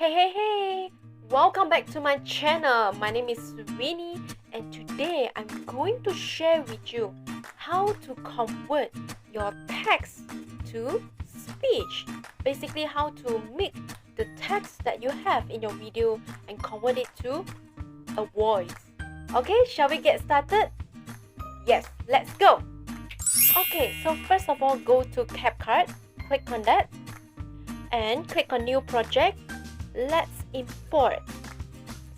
Hey! Welcome back to my channel. My name is Winnie, and today I'm going to share with you how to convert your text to speech. Basically, how to make the text that you have in your video and convert it to a voice. Okay, shall we get started? Yes, let's go! Okay, so first of all, go to Capcut, click on that, and click on New Project. Let's import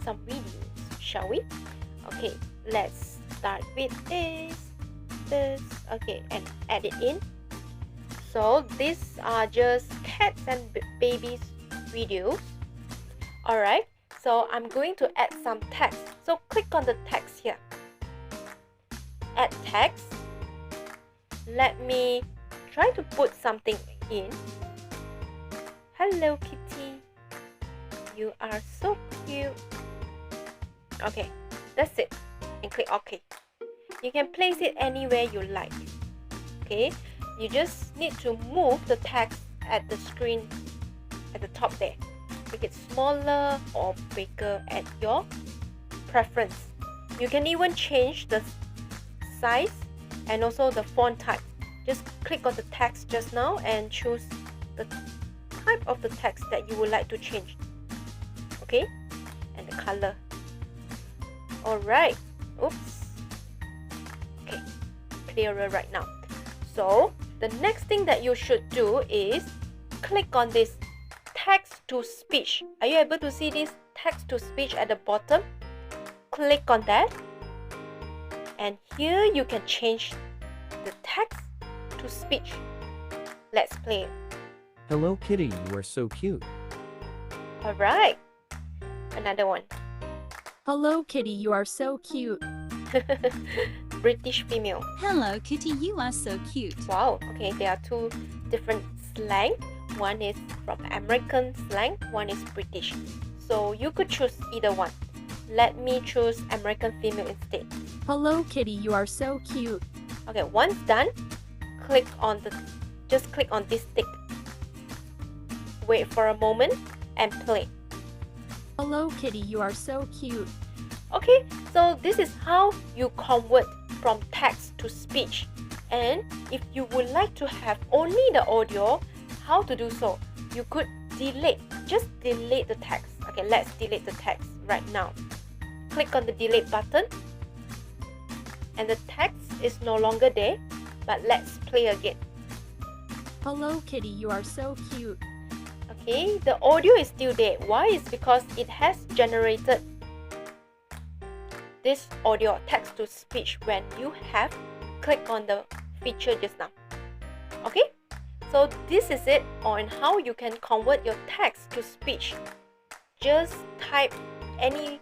some videos, shall we? Okay, let's start with this, okay, and add it in. So these are just cats and babies videos. Alright, so I'm going to add some text. So click on the text here. Add text. Let me try to put something in. Hello Kitty, you are so cute. Okay, that's it, and click OK. You can place it anywhere you like. Okay, you just need to move the text at the screen at the top there. Make it smaller or bigger at your preference. You can even change the size and also the font type. Just click on the text just now and choose the type of the text that you would like to change. Okay, and the color. Alright, oops. Okay, clearer right now. So the next thing that you should do is click on this text to speech. Are you able to see this text to speech at the bottom? Click on that, and here you can change the text to speech. Let's play it. Hello Kitty, you are so cute. Alright, another one. Hello Kitty, you are so cute. British female. Hello Kitty, you are so cute. Wow, okay, there are two different slang. One is from American slang, one is British. So you could choose either one. Let me choose American female instead. Hello Kitty, you are so cute. Okay, once done, just click on this stick. Wait for a moment and play. Hello Kitty, you are so cute. Okay, so this is how you convert from text to speech. And if you would like to have only the audio, how to do so? You could just delete the text. Okay, let's delete the text right now. Click on the delete button, and the text is no longer there, but let's play again. Hello Kitty, you are so cute. Okay, the audio is still there. Why? It's because it has generated this audio text to speech when you have clicked on the feature just now. Okay, so this is it on how you can convert your text to speech. Just type any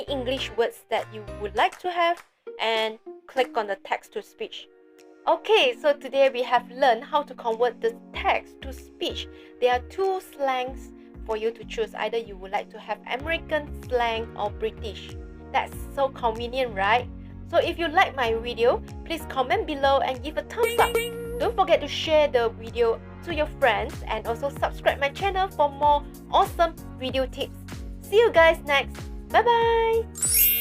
English words that you would like to have and click on the text to speech. Okay, so today we have learned how to convert the text to speech. There are two slangs for you to choose. Either you would like to have American slang or British. That's so convenient, right? So if you like my video, please comment below and give a thumbs up. Don't forget to share the video to your friends and also subscribe my channel for more awesome video tips. See you guys next. Bye bye!